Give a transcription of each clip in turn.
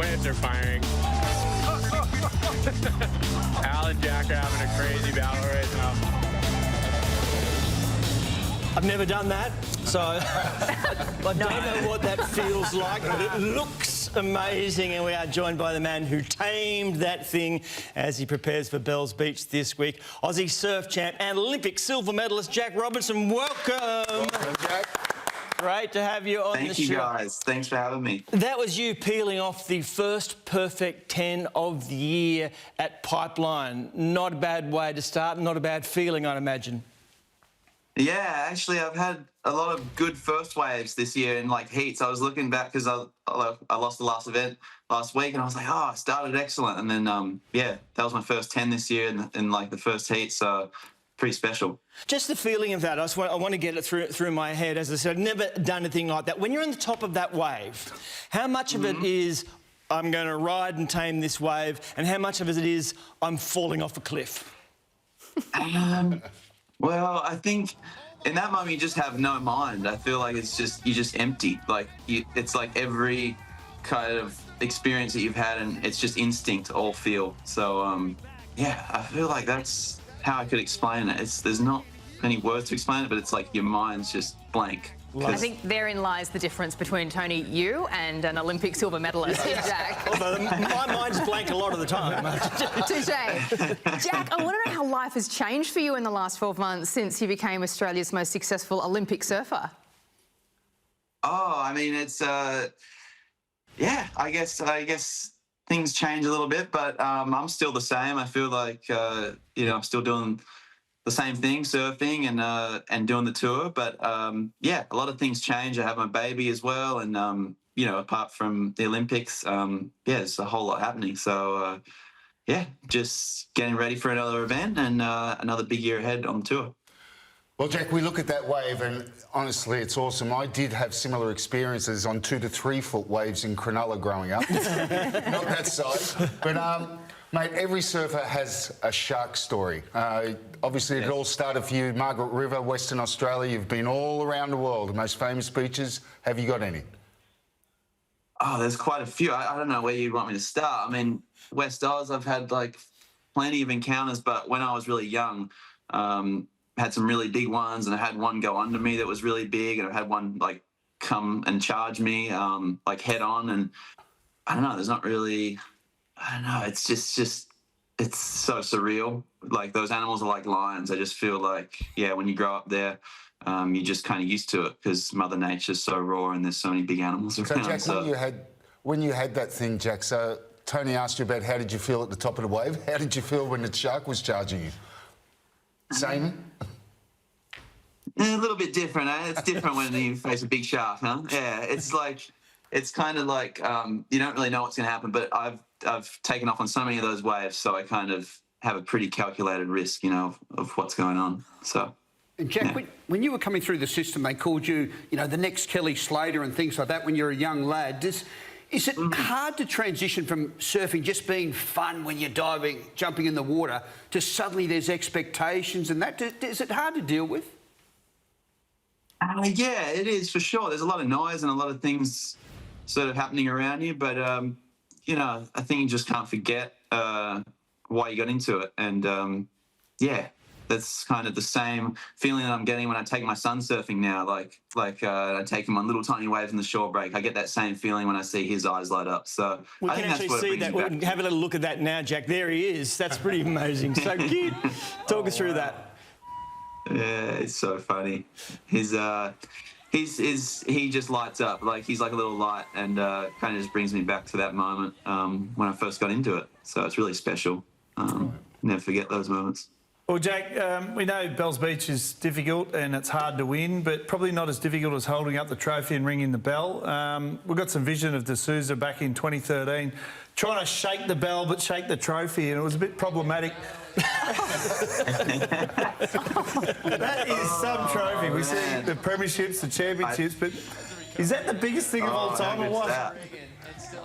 points are firing. Al and Jack are having a crazy battle right now. I've never done that, so I don't know what that feels like, but it looks amazing. And we are joined by the man who tamed that thing as he prepares for Bells Beach this week. Aussie surf champ and Olympic silver medalist Jack Robinson. Welcome. Welcome, Jack. Great to have you on the show. Thank you, guys. Thanks for having me. That was you peeling off the first perfect 10 of the year at Pipeline. Not a bad way to start, not a bad feeling, I'd imagine. Yeah, actually, I've had a lot of good first waves this year in like heats. I was looking back because I lost the last event last week, and I was like, oh, I started excellent. And then, yeah, that was my first 10 this year in like the first heat, so pretty special. Just the feeling of that, I want to get it through my head. As I said, I've never done anything like that. When you're on the top of that wave, how much of it is, I'm going to ride and tame this wave, and how much of it is, I'm falling off a cliff? Well, I think in that moment you just have no mind. I feel like it's just you're just empty. Like it's like every kind of experience that you've had, and it's just instinct, all feel. So yeah, I feel like that's how I could explain it. There's not many words to explain it, but it's like your mind's just blank. I think therein lies the difference between, Tony, you and an Olympic silver medalist, Jack. Although my mind's blank a lot of the time. Touche. Jack, I want to know how life has changed for you in the last 12 months since you became Australia's most successful Olympic surfer. Oh, I mean, it's yeah, I guess things change a little bit, but I'm still the same. I feel like you know, I'm still doing the same thing, surfing and doing the tour. But yeah, a lot of things change. I have my baby as well, and you know, apart from the Olympics, yeah, there's a whole lot happening. So yeah, just getting ready for another event and another big year ahead on the tour. Well, Jack, we look at that wave and honestly, it's awesome. I did have similar experiences on 2 to 3 foot waves in Cronulla growing up. Not that size. But, mate, every surfer has a shark story. Obviously, it all started for you, Margaret River, Western Australia. You've been all around the world. The most famous beaches. Have you got any? Oh, there's quite a few. I don't know where you'd want me to start. I mean, West Oz, I've had like plenty of encounters, but when I was really young, had some really big ones, and I had one go under me that was really big, and I had one like come and charge me like head on, and I don't know, there's not really, I don't know, it's just it's so surreal. Like those animals are like lions. I just feel like, yeah, when you grow up there, you're just kind of used to it because Mother Nature's so raw and there's so many big animals around. So, Jack, when you had that thing, Jack, so Tony asked you about how did you feel at the top of the wave. How did you feel when the shark was charging you? Same? A little bit different, eh? It's different when you face a big shark, huh? Yeah, it's like, it's kind of like you don't really know what's going to happen, but I've taken off on so many of those waves, so I kind of have a pretty calculated risk, you know, of what's going on. So. And Jack, yeah. when you were coming through the system, they called you, you know, the next Kelly Slater and things like that when you're a young lad. Is it hard to transition from surfing just being fun when you're diving, jumping in the water, to suddenly there's expectations and that? Is it hard to deal with? Yeah, it is for sure. There's a lot of noise and a lot of things sort of happening around you, but you know, I think you just can't forget why you got into it. And yeah, that's kind of the same feeling that I'm getting when I take my son surfing now. Like I take him on little tiny waves in the shore break. I get that same feeling when I see his eyes light up. So we I can think actually that's what see that. We can have a little look at that now, Jack. There he is. That's pretty amazing. So cute. Talk us through that. Yeah, it's so funny. He just lights up. Like he's like a little light, and kind of just brings me back to that moment when I first got into it. So it's really special. Never forget those moments. Well, Jack, we know Bells Beach is difficult and it's hard to win, but probably not as difficult as holding up the trophy and ringing the bell. We've got some vision of D'Souza back in 2013, trying to shake the bell but shake the trophy, and it was a bit problematic. That is some trophy. We see the premierships, the championships, but is that the biggest thing of all time or what?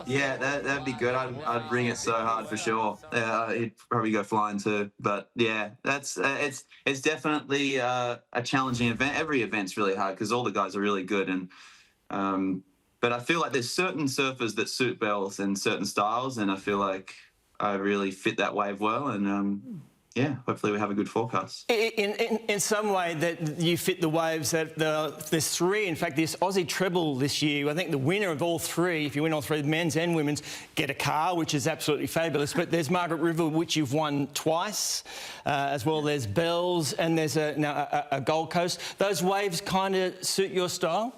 Yeah, that'd be good. I'd bring it so hard for sure. It'd probably go flying too. But yeah, that's it's definitely a challenging event. Every event's really hard because all the guys are really good, and But I feel like there's certain surfers that suit Bells and certain styles, and I feel like I really fit that wave well. And yeah, hopefully we have a good forecast. In some way that you fit the waves that there's three. In fact, this Aussie treble this year, I think the winner of all three, if you win all three, men's and women's, get a car, which is absolutely fabulous. But there's Margaret River, which you've won twice, as well. There's Bells, and there's a Gold Coast. Those waves kind of suit your style?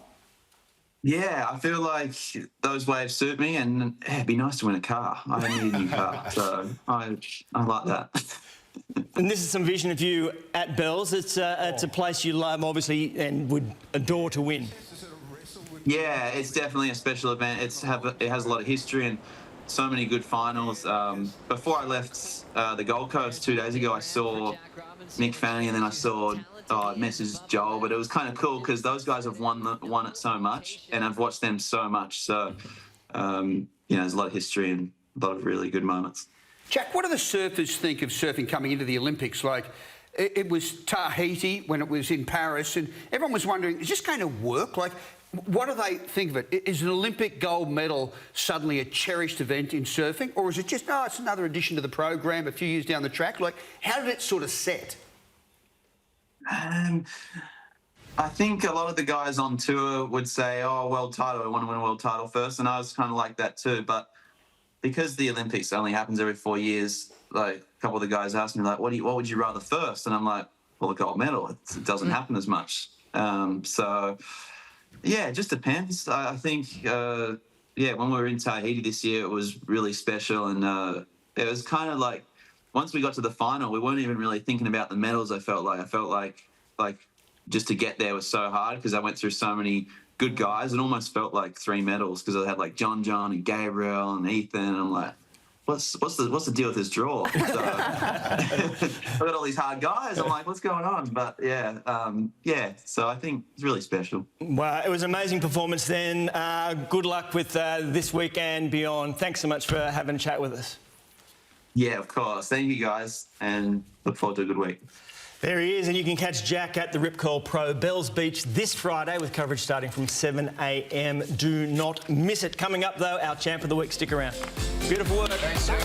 Yeah, I feel like those waves suit me, and it'd be nice to win a car. I need a new car, so I like that. And this is some vision of you at Bells. It's a place you love, obviously, and would adore to win. Yeah, it's definitely a special event. It has a lot of history and so many good finals. Before I left the Gold Coast 2 days ago, I saw Mick Fanning, and then I saw Messrs Joel. But it was kind of cool because those guys have won it so much, and I've watched them so much. So there's a lot of history and a lot of really good moments. Jack, what do the surfers think of surfing coming into the Olympics? Like, it was Tahiti when it was in Paris, and everyone was wondering, is this going to work? Like, what do they think of it? Is an Olympic gold medal suddenly a cherished event in surfing? Or is it just, it's another addition to the program a few years down the track? Like, how did it sort of set? I think a lot of the guys on tour would say, world title, I want to win a world title first. And I was kind of like that too. But because the Olympics only happens every 4 years, like a couple of the guys asked me, like, what would you rather first? And I'm like, well, the gold medal. It doesn't happen as much. So, yeah, it just depends. I think, when we were in Tahiti this year, it was really special. And it was kind of like, once we got to the final, we weren't even really thinking about the medals. I felt like just to get there was so hard because I went through so many good guys. It almost felt like 3 medals because I had like John and Gabriel and Ethan. And I'm like, what's the deal with this draw? So, I've got all these hard guys. I'm like, what's going on? But so I think it's really special. Well, it was an amazing performance then. Good luck with this week and beyond. Thanks so much for having a chat with us. Yeah, of course. Thank you, guys, and look forward to a good week. There he is, and you can catch Jack at the Rip Curl Pro Bells Beach this Friday with coverage starting from 7 a.m. Do not miss it. Coming up, though, our champ of the week. Stick around. Beautiful work. Thanks, sir.